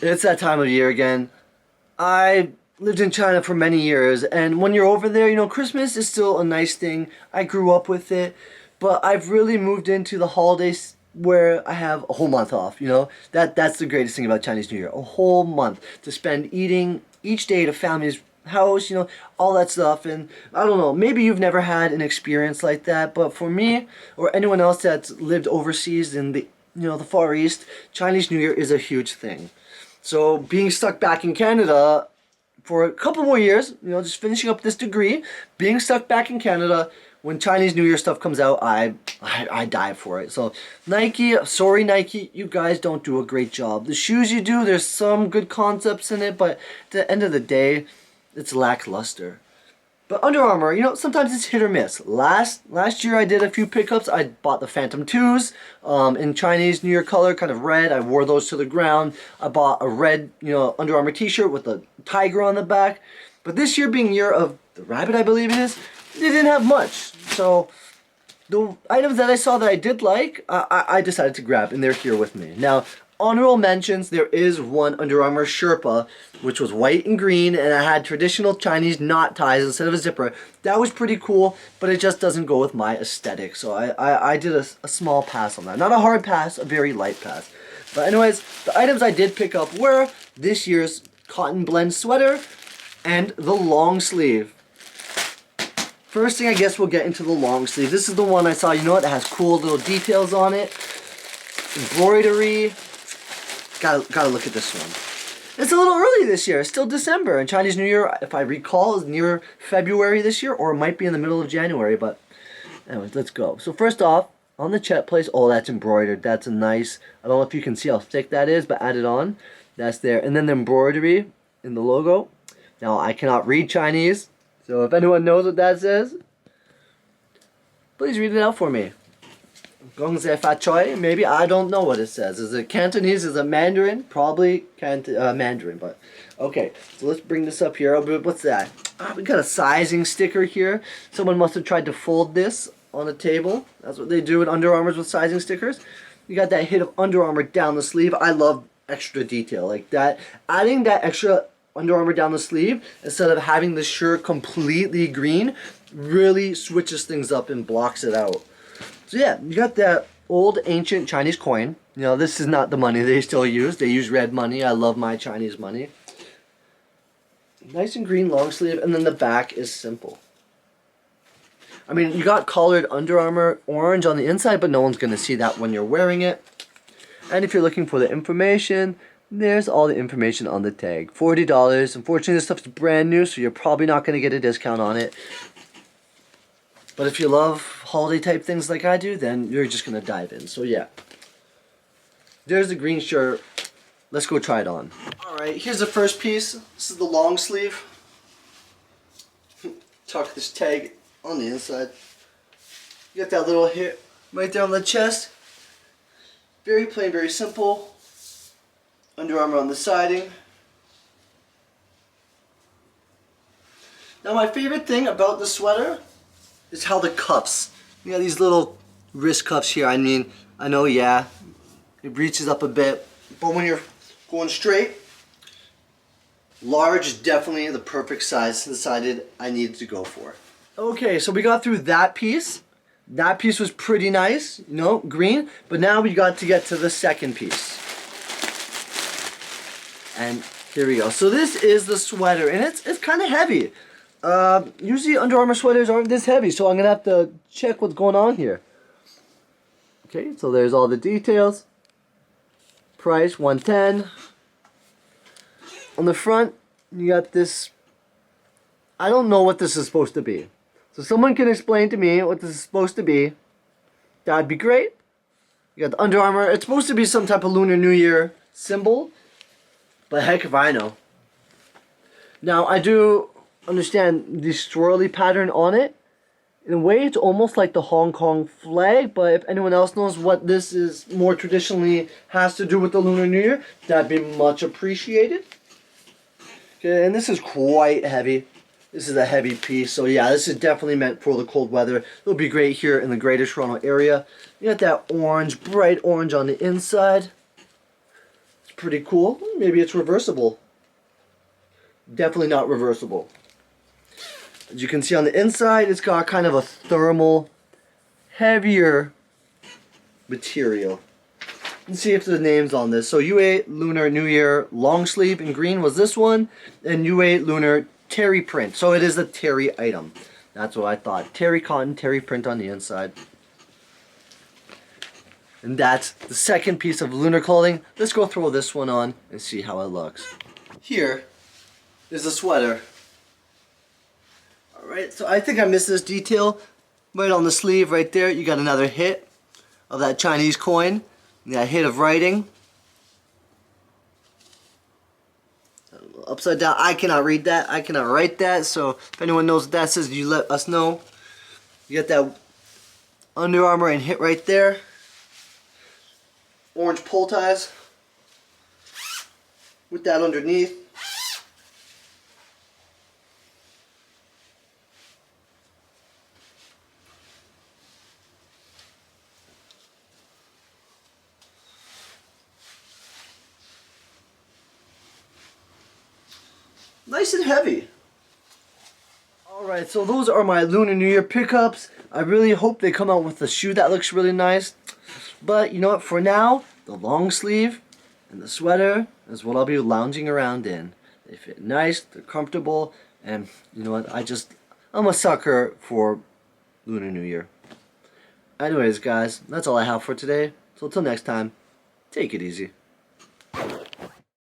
It's that time of year again. I lived in China for many years, and when you're over there, Christmas is still a nice thing. I grew up with it, but I've really moved into the holidays where I have a whole month off. That's the greatest thing about Chinese New Year. A whole month to spend eating each day at a family's house, all that stuff. And I don't know, maybe you've never had an experience like that, but for me or anyone else that's lived overseas in the Far East, Chinese New Year is a huge thing. So being stuck back in Canada for a couple more years, just finishing up this degree, being stuck back in Canada, when Chinese New Year stuff comes out, I die for it. So Nike, sorry Nike, you guys don't do a great job. The shoes you do, there's some good concepts in it, but at the end of the day, it's lackluster. But Under Armour, sometimes it's hit or miss. Last year I did a few pickups. I bought the Phantom 2s in Chinese New Year color, kind of red. I wore those to the ground. I bought a red, Under Armour t-shirt with a tiger on the back. But this year being year of the rabbit, I believe it is, they didn't have much. So the items that I saw that I did like, I decided to grab, and they're here with me. Now, honorable mentions, there is one Under Armour Sherpa, which was white and green, and it had traditional Chinese knot ties instead of a zipper. That was pretty cool, but it just doesn't go with my aesthetic. So I did a small pass on that. Not a hard pass, a very light pass. But anyways, the items I did pick up were this year's cotton blend sweater and the long sleeve. First thing, I guess we'll get into the long sleeve. This is the one I saw, it has cool little details on it. Embroidery. Gotta look at this one. It's a little early this year. It's still December, and Chinese New Year, if I recall, is near February this year, or it might be in the middle of January, but anyways, let's go. So first off, on the chest plate, oh, that's embroidered. That's a nice, I don't know if you can see how thick that is, but add it on. That's there. And then the embroidery in the logo. Now, I cannot read Chinese, so if anyone knows what that says, please read it out for me. Gong Zhe Fa Choi, maybe, I don't know what it says. Is it Cantonese? Is it Mandarin? Probably Mandarin, but okay. So let's bring this up here. What's that? We got a sizing sticker here. Someone must have tried to fold this on a table. That's what they do with Under Armours with sizing stickers. You got that hit of Under Armour down the sleeve. I love extra detail like that. Adding that extra Under Armour down the sleeve instead of having the shirt completely green really switches things up and blocks it out. So yeah, you got that old ancient Chinese coin. This is not the money they still use. They use red money. I love my Chinese money. Nice and green long sleeve, and then the back is simple. I mean, you got collared Under Armour orange on the inside, but no one's going to see that when you're wearing it. And if you're looking for the information, there's all the information on the tag. $40. Unfortunately, this stuff's brand new, so you're probably not going to get a discount on it. But if you love holiday type things like I do, then you're just going to dive in. So yeah. There's the green shirt. Let's go try it on. Alright, here's the first piece. This is the long sleeve. Tuck this tag on the inside. You got that little hit right there on the chest. Very plain, very simple. Under Armour on the siding. Now my favorite thing about the sweater is how the cuffs, these little wrist cuffs here. I mean, I know, yeah, it reaches up a bit, but when you're going straight, large is definitely the perfect size. Decided I needed to go for. Okay, so we got through that piece. That piece was pretty nice, green, but now we got to get to the second piece. And here we go. So this is the sweater, and it's kind of heavy. Usually Under Armour sweaters aren't this heavy, so I'm going to have to check what's going on here. Okay, so there's all the details. Price, $110. On the front, you got this, I don't know what this is supposed to be. So someone can explain to me what this is supposed to be. That'd be great. You got the Under Armour. It's supposed to be some type of Lunar New Year symbol, but heck if I know. Now, I do understand the swirly pattern on it. In a way, it's almost like the Hong Kong flag, but if anyone else knows what this is more traditionally has to do with the Lunar New Year, that'd be much appreciated. Okay, and this is quite heavy. This is a heavy piece, so yeah, this is definitely meant for the cold weather. It'll be great here in the Greater Toronto area. You got that orange, bright orange on the inside. It's pretty cool. Maybe it's reversible. Definitely not reversible. As you can see on the inside, it's got kind of a thermal, heavier material. Let's see if the name's on this. So UA Lunar New Year long sleeve in green was this one, and UA Lunar terry print. So it is a terry item. That's what I thought. Terry cotton, terry print on the inside. And that's the second piece of lunar clothing. Let's go throw this one on and see how it looks. Here is a sweater. Alright, so I think I missed this detail. Right on the sleeve right there, you got another hit of that Chinese coin. That hit of writing. Upside down, I cannot read that. I cannot write that. So if anyone knows what that says, you let us know. You got that Under Armour and hit right there. Orange pull ties. With that underneath. Nice and heavy. Alright, so those are my Lunar New Year pickups. I really hope they come out with a shoe that looks really nice. But you know what, for now, the long sleeve and the sweater is what I'll be lounging around in. They fit nice, they're comfortable, and you know what, I'm a sucker for Lunar New Year. Anyways guys, that's all I have for today. So until next time, take it easy.